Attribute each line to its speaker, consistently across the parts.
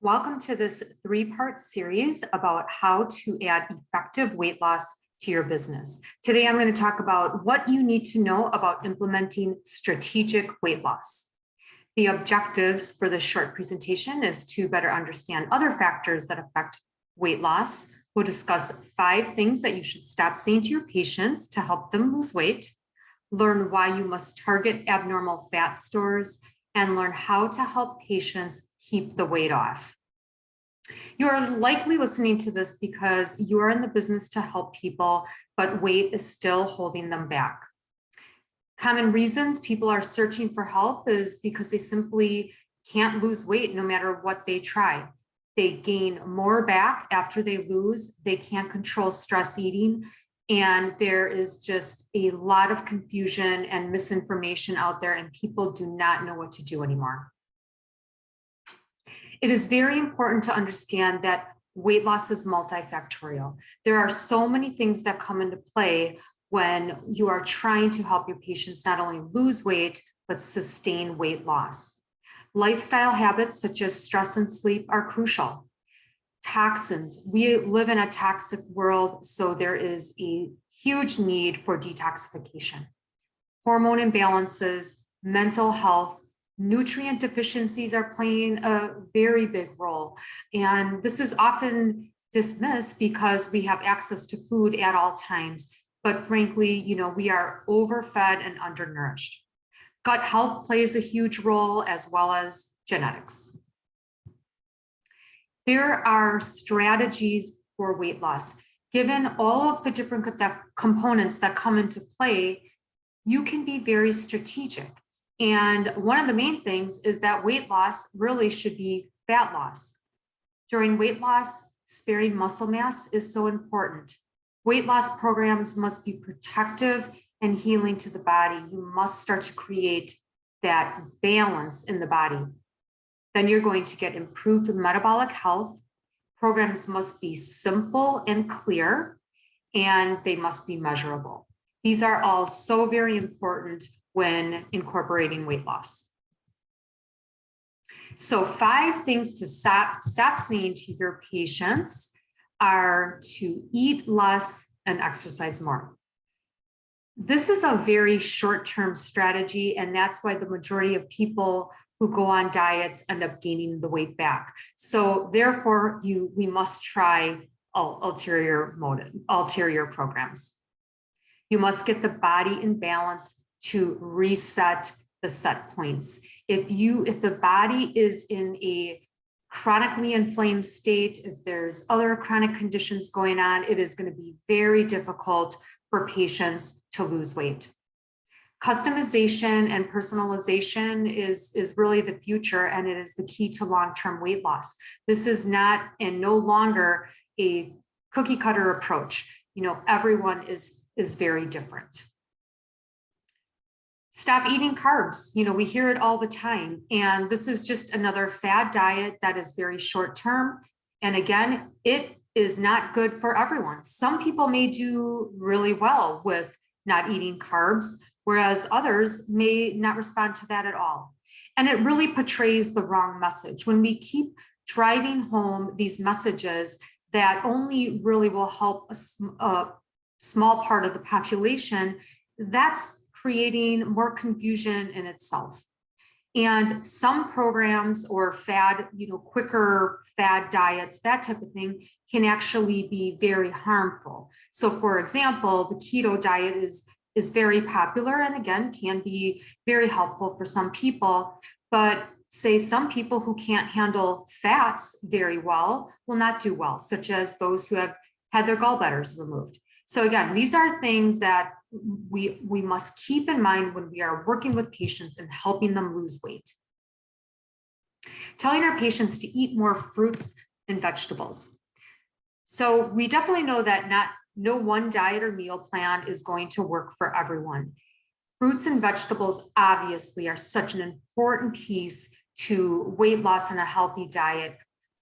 Speaker 1: Welcome to this three-part series about how to add effective weight loss to your business. Today, I'm going to talk about what you need to know about implementing strategic weight loss. The objectives for this short presentation is to better understand other factors that affect weight loss. We'll discuss 5 things that you should stop saying to your patients to help them lose weight, learn why you must target abnormal fat stores, and learn how to help patients keep the weight off. You are likely listening to this because you are in the business to help people, but weight is still holding them back. Common reasons people are searching for help is because they simply can't lose weight no matter what they try. They gain more back after they lose, they can't control stress eating, and there is just a lot of confusion and misinformation out there, and people do not know what to do anymore. It is very important to understand that weight loss is multifactorial. There are so many things that come into play when you are trying to help your patients not only lose weight, but sustain weight loss. Lifestyle habits such as stress and sleep are crucial. Toxins, we live in a toxic world, so there is a huge need for detoxification. Hormone imbalances, mental health, nutrient deficiencies are playing a very big role. And this is often dismissed because we have access to food at all times. But frankly, we are overfed and undernourished. Gut health plays a huge role, as well as genetics. There are strategies for weight loss. Given all of the different components that come into play, you can be very strategic. And one of the main things is that weight loss really should be fat loss. During weight loss, sparing muscle mass is so important. Weight loss programs must be protective and healing to the body. You must start to create that balance in the body. Then you're going to get improved metabolic health. Programs must be simple and clear, and they must be measurable. These are all so very important when incorporating weight loss. So 5 things to stop saying to your patients are to eat less and exercise more. This is a very short-term strategy, and that's why the majority of people who go on diets end up gaining the weight back. So therefore, we must try ulterior programs. You must get the body in balance to reset the set points. If the body is in a chronically inflamed state, if there's other chronic conditions going on, it is going to be very difficult for patients to lose weight. Customization and personalization is really the future, and it is the key to long-term weight loss. This is not and no longer a cookie cutter approach. Everyone is very different. Stop eating carbs. We hear it all the time. And this is just another fad diet that is very short term. And again, it is not good for everyone. Some people may do really well with not eating carbs, whereas others may not respond to that at all. And it really portrays the wrong message. When we keep driving home these messages that only really will help a small part of the population, that's creating more confusion in itself. And some programs or quicker fad diets, that type of thing, can actually be very harmful. So for example, the keto diet is very popular and again, can be very helpful for some people, but say some people who can't handle fats very well will not do well, such as those who have had their gallbladders removed. So again, these are things that we must keep in mind when we are working with patients and helping them lose weight. Telling our patients to eat more fruits and vegetables. So we definitely know that no one diet or meal plan is going to work for everyone. Fruits and vegetables obviously are such an important piece to weight loss and a healthy diet,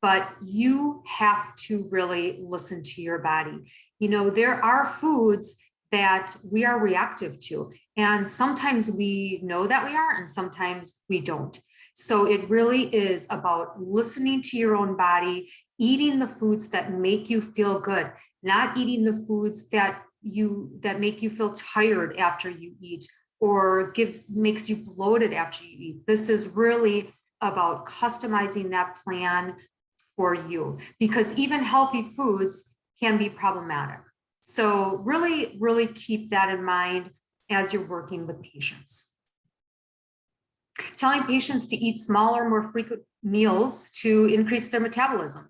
Speaker 1: but you have to really listen to your body. There are foods that we are reactive to, and sometimes we know that we are, and sometimes we don't. So it really is about listening to your own body, eating the foods that make you feel good, not eating the foods that make you feel tired after you eat or makes you bloated after you eat. This is really about customizing that plan for you, because even healthy foods can be problematic. So really, really keep that in mind as you're working with patients. Telling patients to eat smaller, more frequent meals to increase their metabolism.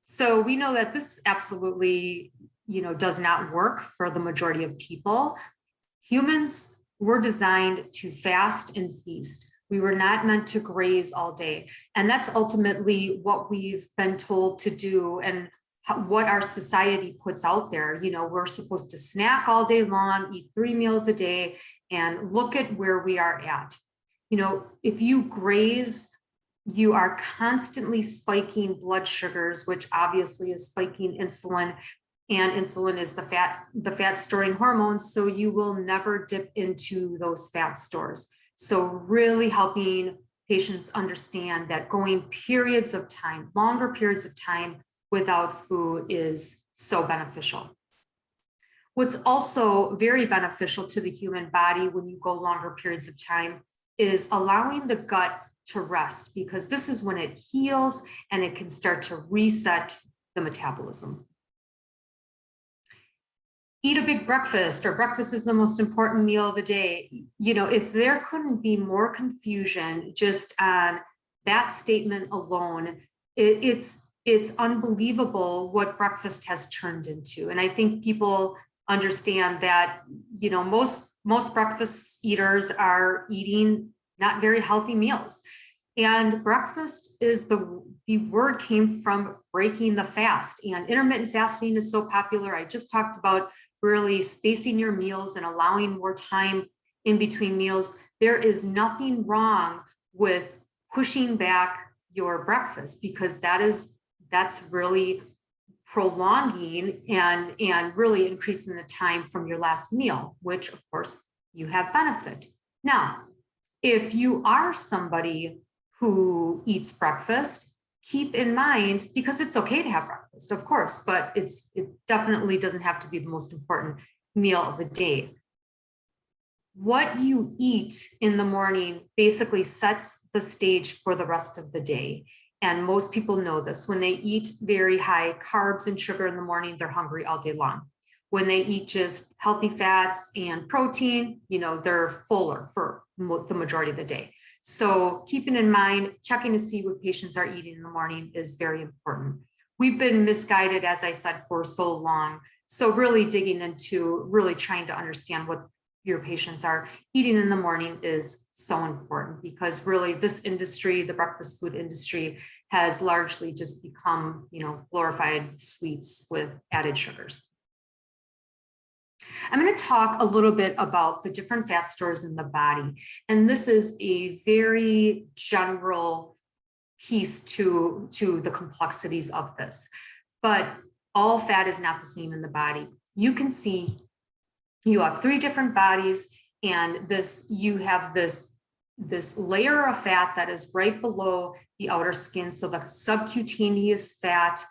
Speaker 1: So we know that this absolutely, does not work for the majority of people. Humans were designed to fast and feast. We were not meant to graze all day. And that's ultimately what we've been told to do and what our society puts out there. We're supposed to snack all day long, eat 3 meals a day, and look at where we are at. If you graze, you are constantly spiking blood sugars, which obviously is spiking insulin, and insulin is the fat storing hormone. So you will never dip into those fat stores. So really helping patients understand that going periods of time, longer periods of time without food is so beneficial. What's also very beneficial to the human body when you go longer periods of time is allowing the gut to rest, because this is when it heals and it can start to reset the metabolism. Eat a big breakfast, or breakfast is the most important meal of the day. If there couldn't be more confusion just on that statement alone, it's unbelievable what breakfast has turned into. And I think people understand that, most breakfast eaters are eating not very healthy meals. And breakfast is the word came from breaking the fast, and intermittent fasting is so popular. I just talked about really spacing your meals and allowing more time in between meals. There is nothing wrong with pushing back your breakfast, because that's really prolonging and really increasing the time from your last meal, which of course you have benefit. Now, if you are somebody who eats breakfast, keep in mind, because it's okay to have breakfast, of course, but it definitely doesn't have to be the most important meal of the day. What you eat in the morning basically sets the stage for the rest of the day. And most people know this. When they eat very high carbs and sugar in the morning, they're hungry all day long. When they eat just healthy fats and protein, they're fuller for the majority of the day. So keeping in mind, checking to see what patients are eating in the morning is very important. We've been misguided, as I said, for so long. So really digging into really trying to understand what your patients are eating in the morning is so important, because really this industry, the breakfast food industry, has largely just become, glorified sweets with added sugars. I'm going to talk a little bit about the different fat stores in the body. And this is a very general piece to the complexities of this. But all fat is not the same in the body. You can see you have 3 different bodies, and you have this layer of fat that is right below the outer skin. So the subcutaneous fat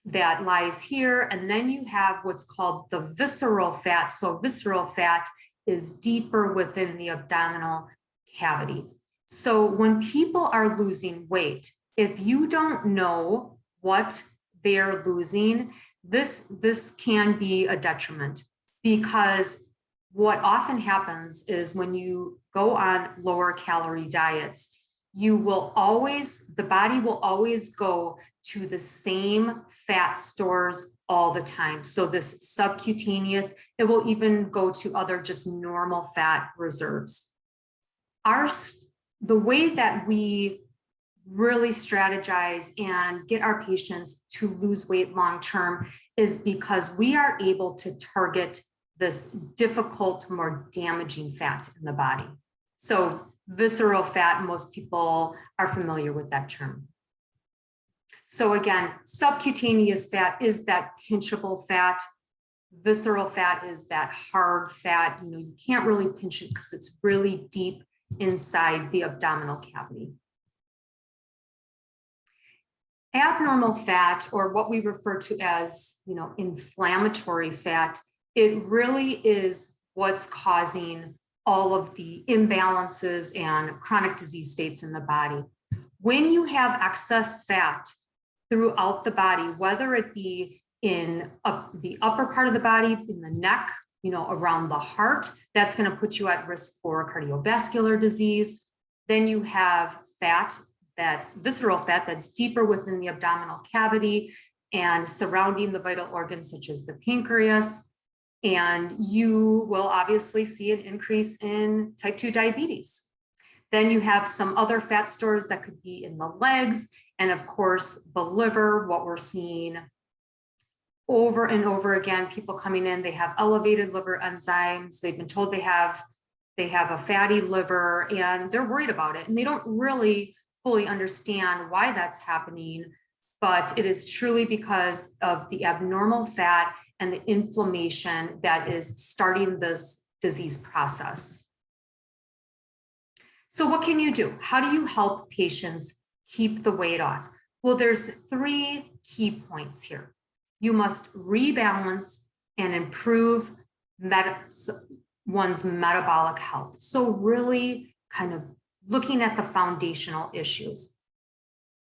Speaker 1: that lies here, and then you have what's called the visceral fat. So visceral fat is deeper within the abdominal cavity. So when people are losing weight, if you don't know what they're losing, this can be a detriment, because what often happens is when you go on lower calorie diets, the body will always go to the same fat stores all the time. So this subcutaneous, it will even go to other just normal fat reserves. The way that we really strategize and get our patients to lose weight long-term is because we are able to target this difficult, more damaging fat in the body. So visceral fat, most people are familiar with that term. So again, subcutaneous fat is that pinchable fat. Visceral fat is that hard fat. You can't really pinch it because it's really deep inside the abdominal cavity. Abnormal fat, or what we refer to as, inflammatory fat, it really is what's causing all of the imbalances and chronic disease states in the body. When you have excess fat throughout the body, whether it be in the upper part of the body, in the neck, around the heart, that's going to put you at risk for cardiovascular disease. Then you have fat, that's visceral fat, that's deeper within the abdominal cavity and surrounding the vital organs such as the pancreas. And you will obviously see an increase in type 2 diabetes. Then you have some other fat stores that could be in the legs, and of course, the liver. What we're seeing over and over again, people coming in, they have elevated liver enzymes. They've been told they have a fatty liver, and they're worried about it. And they don't really fully understand why that's happening, but it is truly because of the abnormal fat and the inflammation that is starting this disease process. So what can you do? How do you help patients keep the weight off? Well, there's 3 key points here. You must rebalance and improve one's metabolic health. So really kind of looking at the foundational issues.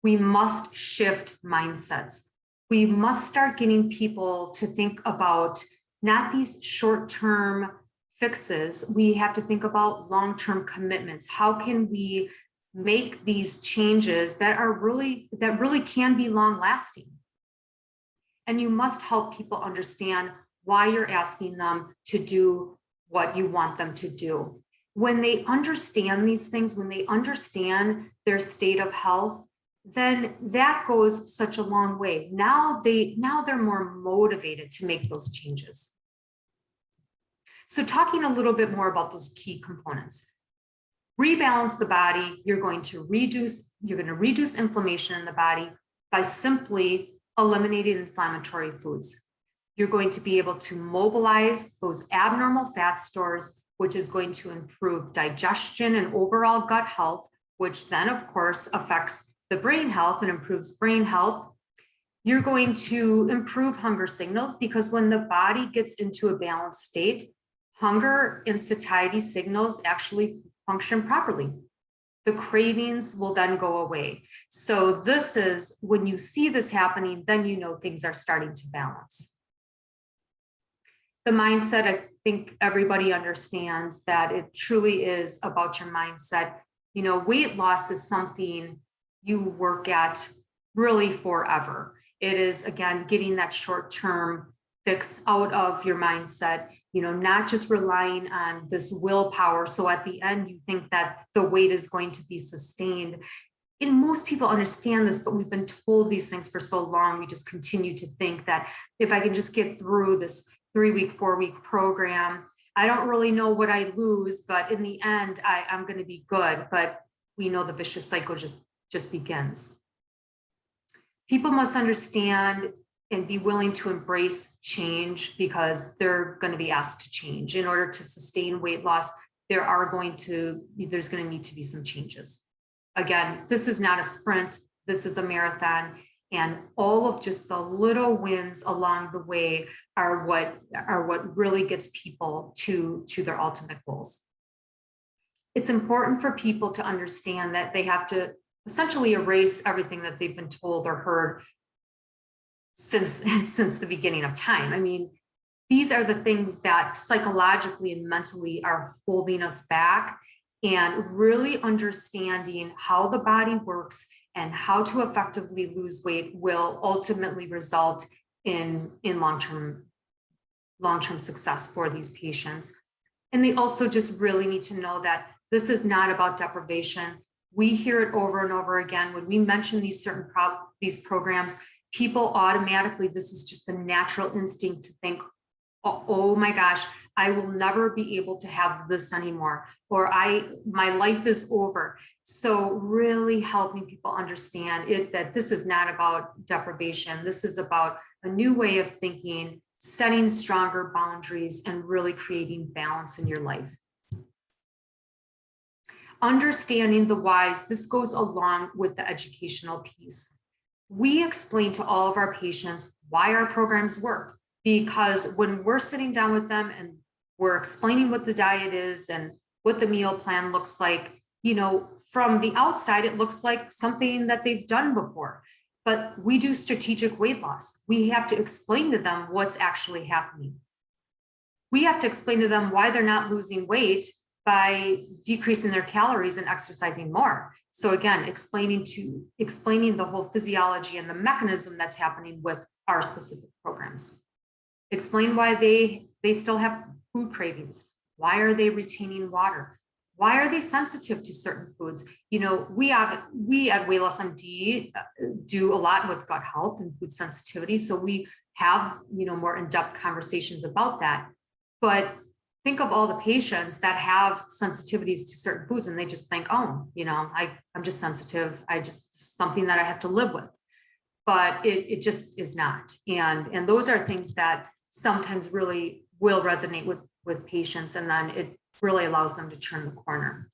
Speaker 1: We must shift mindsets. We must start getting people to think about not these short-term fixes. We have to think about long-term commitments. How can we make these changes that really can be long-lasting? And you must help people understand why you're asking them to do what you want them to do. When they understand these things, when they understand their state of health, then that goes such a long way. Now they're more motivated to make those changes. So talking a little bit more about those key components. Rebalance the body. You're going to reduce inflammation in the body by simply eliminating inflammatory foods. You're going to be able to mobilize those abnormal fat stores, which is going to improve digestion and overall gut health, which then of course affects the brain health and improves brain health. You're going to improve hunger signals, because when the body gets into a balanced state, hunger and satiety signals actually function properly. The cravings will then go away. So this is, when you see this happening, then you know things are starting to balance. The mindset, I think everybody understands that it truly is about your mindset. Weight loss is something you work at really forever. It is, again, getting that short-term fix out of your mindset, not just relying on this willpower. So at the end, you think that the weight is going to be sustained. And most people understand this, but we've been told these things for so long. We just continue to think that if I can just get through this 3-week, 4-week program, I don't really know what I lose, but in the end, I'm going to be good. But we know the vicious cycle just begins. People must understand and be willing to embrace change, because they're going to be asked to change. In order to sustain weight loss, there's going to need to be some changes. Again, this is not a sprint, this is a marathon, and all of just the little wins along the way are what really gets people to their ultimate goals. It's important for people to understand that they have to essentially erase everything that they've been told or heard since the beginning of time. I mean, these are the things that psychologically and mentally are holding us back, and really understanding how the body works and how to effectively lose weight will ultimately result in long-term success for these patients. And they also just really need to know that this is not about deprivation. We hear it over and over again. When we mention these these programs, people automatically, this is just the natural instinct to think, oh my gosh, I will never be able to have this anymore, or my life is over. So really helping people understand that this is not about deprivation. This is about a new way of thinking, setting stronger boundaries, and really creating balance in your life. Understanding the whys, this goes along with the educational piece. We explain to all of our patients why our programs work, because when we're sitting down with them and we're explaining what the diet is and what the meal plan looks like, from the outside, it looks like something that they've done before. But we do strategic weight loss. We have to explain to them what's actually happening. We have to explain to them why they're not losing weight by decreasing their calories and exercising more. So again, explaining the whole physiology and the mechanism that's happening with our specific programs. Explain why they still have food cravings. Why are they retaining water? Why are they sensitive to certain foods? We at Weighless MD do a lot with gut health and food sensitivity. So we have, more in-depth conversations about that. But think of all the patients that have sensitivities to certain foods and they just think, oh, I'm just sensitive. Something that I have to live with. But it just is not. And those are things that sometimes really will resonate with patients, and then it really allows them to turn the corner.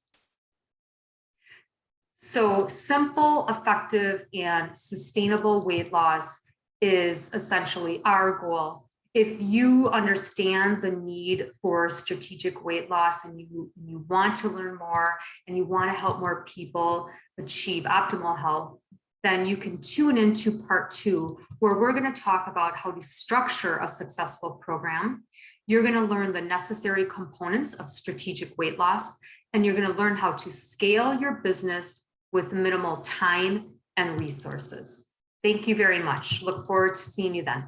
Speaker 1: So simple, effective, and sustainable weight loss is essentially our goal. If you understand the need for strategic weight loss and you want to learn more and you want to help more people achieve optimal health, then you can tune into part 2, where we're going to talk about how to structure a successful program. You're going to learn the necessary components of strategic weight loss, and you're going to learn how to scale your business with minimal time and resources. Thank you very much. Look forward to seeing you then.